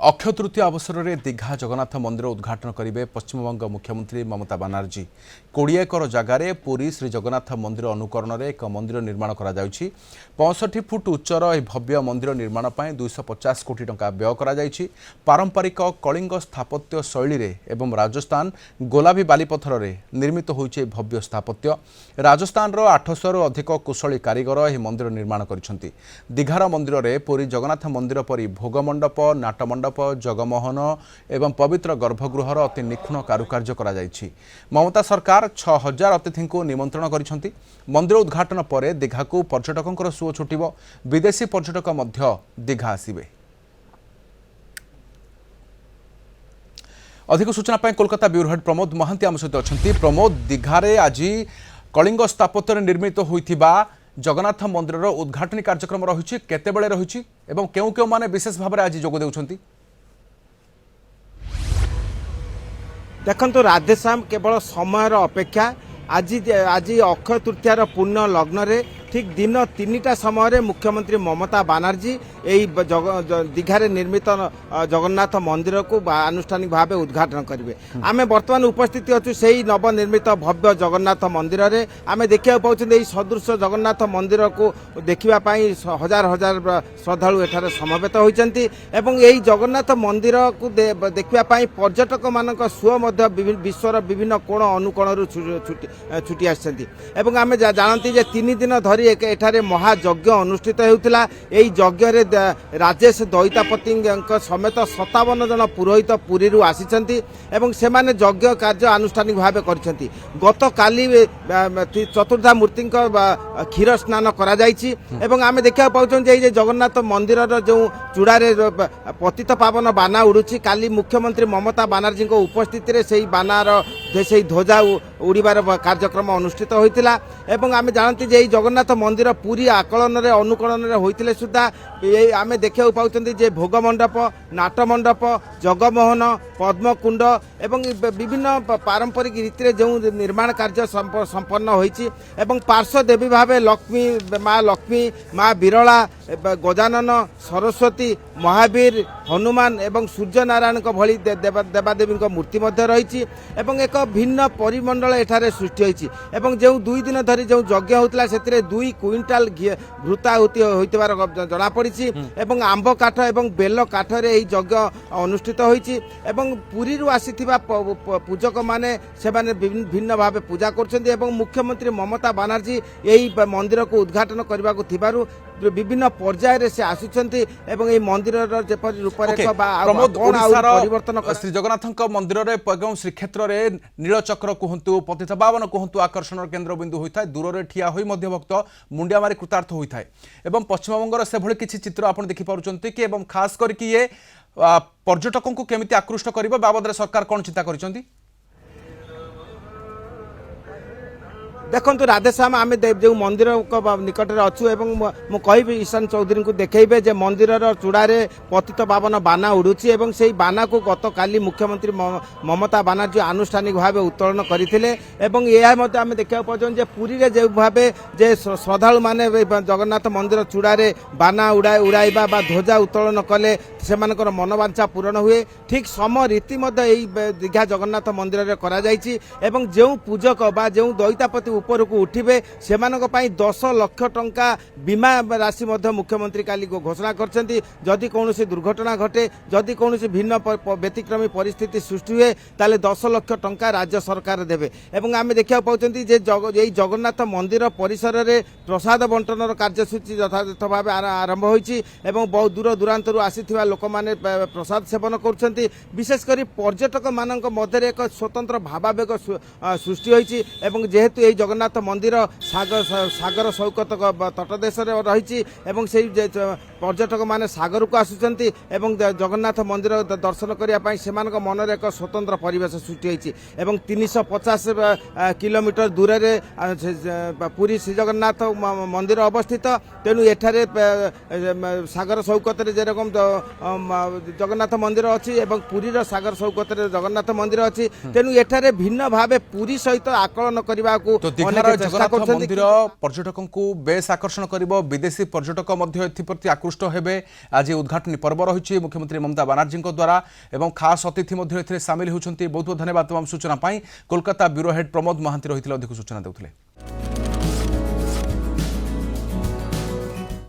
अक्षय तृतीया अवसर में दीघा जगन्नाथ मंदिर उद्घाटन करेंगे पश्चिमबंग मुख्यमंत्री ममता बानार्जी 20 एकर जगार पुरी श्री जगन्नाथ मंदिर अनुकरण में एक मंदिर निर्माण करा 65 फुट उच्चर यह भव्य मंदिर निर्माण पर 250 कोटी टंका व्यय करा पारंपरिक कलिंग स्थापत्य शैली रे एवं राजस्थान गोलाबी बालीपथर में निर्मित होइछे भव्य स्थापत्य। राजस्थान 800 रु अधिक कुशली कारीगर यह मंदिर निर्माण करिसेंती। दीघार मंदिर में पुरी जगन्नाथ मंदिर परी भोगमंडप नाटमंडप जगमोहन एवं पवित्र गर्भगृहर अति निखुण कारुकार्य करा जायछि। ममता सरकार 6000 अतिथि को निमंत्रण करिसेंती। मंदिर उद्घाटन पर दीघा को पर्यटकों सुओ छुटिबो। विदेशी पर्यटक मध्य दीघा आसिबे। अधिक सूचना पाई कोलकाता ब्यूरो हेड प्रमोद महांती आम सहित अच्छा। प्रमोद, दीघारे आज कलिंग स्थापत्य निर्मित होइथिबा जगन्नाथ मंदिर उद्घाटन कार्यक्रम रही केतेबेले रही एवं केउ केउ माने विशेष भाव में आज जोग देउछंती? देखंतु राधेश्याम केवल समय अपेक्षा आज अक्षय तृतीयार पूर्ण लग्न ठीक दिन 3टा समय मुख्यमंत्री ममता बानार्जी यही दीघारे निर्मित जगन्नाथ मंदिर को आनुष्ठानिक भाव उद्घाटन करेंगे। आम बर्तमान उपस्थित अच्छु से ही नवनिर्मित भव्य जगन्नाथ मंदिर रे आम देखा पाँच सदृश जगन्नाथ मंदिर को देखापी हजार हजार श्रद्धालु एठारे समवेत होती एवं यही जगन्नाथ मंदिर को देखापी पर्यटक मान सुओ विश्वर विभिन्न कोण अनुकोण छुटी आम जानती 3 दिन धरी एठारे महायज्ञ अनुष्ठित होता। यही यज्ञ राजेश दईतापति समेत 57 जन पुरोहित पुरी आसी एवं सेमाने यज्ञ कार्य आनुष्ठानिक भाव करछंती। गत काली चतुर्धा मूर्ति क्षीर स्नान करा जायछि एवं आमे देखा पाउछन जे जगन्नाथ मंदिर जो चूड़ारे पतित पावन बाना उड़ुछि काली मुख्यमंत्री ममता बानार्जी उपस्थित रे सेही बानार से ध्वजा उड़ीबार कार्यक्रम अनुष्ठित होइतिला एवं आमे जानती जे जगन्नाथ मंदिर पूरी आकलन रे अनुकरण रे होइतिले सुद्धा आमे देखा पाउछंती जे भोग मंडप नाटमंडप जगमोहन पद्मकुंड एवं विभिन्न पारंपरिक रीति जो निर्माण कार्य संपन्न होइछि एवं पार्श्व देवी भाव लक्ष्मी माँ बिरला गजानन सरस्वती महावीर हनुमान एवं सूर्य नारायण भली देवादेवी मूर्ति रही एवं एक भिन्न परिमंडल एठारे सृष्टि होइछि एवं जो 2 दिन धरी जो यज्ञ होता से 2 क्विंटाल घृताहुति होइतिबार जना पड़ी एवं आंब काठ एवं बेल काठ रे यज्ञ अनुष्ठित होइछि एवं पुरी रु आसीथिबा पूजक माने सेमाने भिन्न भाव पूजा करछन्ती एवं मुख्यमंत्री ममता बानार्जी यही मंदिर को उद्घाटन करबा को थिबारु विभिन्न पर्याय से आसुचंती एवं ये मंदिर जेपरि रूपरेखा परिवर्तन श्री जगन्नाथ मंदिर एवं श्रीक्षेत्र में नीलचक्र कहतु पतित पावन कहतु आकर्षण केन्द्र बिंदु होता है। दूर ठिया होई मध्य भक्त मुंडिया मारी कृतार्थ होता है एवं पश्चिमबंगर से भली किसी चित्र आप देखिपुंट कि एवं खास करके ये पर्यटकों को केमिति आकृष्ट करिबो बाबद सरकार कौन चिंता करिसेंती? देखंतु राधेश्याम आम जो मंदिर निकट में अच्छु एवं मु कहि ईशान चौधरी को देखेबे जे मंदिर चूड़ारे पतित पावन बाना उड़ुछि एवं से बाना को गत काली मुख्यमंत्री ममता बानार्जी आनुष्ठानिक भाव उत्तोलन करथिले एवं यह मते आम देखा पाउछन जे पुरी रे जे भाव जे श्रद्धालु माने जगन्नाथ मंदिर चूड़ारे बाना उड़ाइबा बा ध्वजा उत्तोलन कले सेमानकर मनोवांछा पूरण हुए ठीक सम रीति दीघा जगन्नाथ मंदिर रे करा जायछि एवं जो पूजक बा जो दैतापति ऊपर को उठिबे सेमानक पई 10 लाख टंका बीमा राशि मध्य मुख्यमंत्री काली को घोषणा करछंती। जदि कोनोसी दुर्घटना घटे जदि कोनोसी भिन्न व्यतिक्रमी परिस्थिति सृष्टि हुए ताले 10 लाख टंका राज्य सरकार देबे एवं आमे देखा पाउछंती जे जगन्नाथ मंदिर परिसर रे प्रसाद बंटनर कार्यसूची यथायथ भाव आरंभ होईछि एवं बहुत दूर दूरांतरु आसीथिबा लोक माने प्रसाद सेवन करछंती। विशेष करी पर्यटक मानक मध्य एक स्वतंत्र भावावेग सृष्टि होईछि एवं जेहेतु ये जगन्नाथ मंदिर सागर सौकत तटदेश रही से पर्यटक माने सागर को आसुचंती एवं जगन्नाथ मंदिर दर्शन करने से मन एक स्वतंत्र परिवेश सृष्टि होती एवं 350 किलोमीटर दूर पुरी श्री जगन्नाथ मंदिर अवस्थित तेणु एठारे सागर सौकत जेरकम जगन्नाथ मंदिर अच्छी एवं पुरी सागर सौकत जगन्नाथ मंदिर अच्छी तेणु एठारे भिन्न भाव पुरी सहित आकलन करने को तो दीघार जगन्नाथ मंदिर पर्यटकों को बेस आकर्षण करिबो। विदेशी पर्यटक मध्य एथि प्रति आकृष्ट हेबे आज उद्घाटन पर्व रही मुख्यमंत्री ममता बानार्जी द्वारा एवं खास अतिथि सामिल होती। बहुत बहुत धन्यवाद तमाम सूचना कोलकाता ब्यूरो हेड प्रमोद महांती रही अधिक सूचना देते।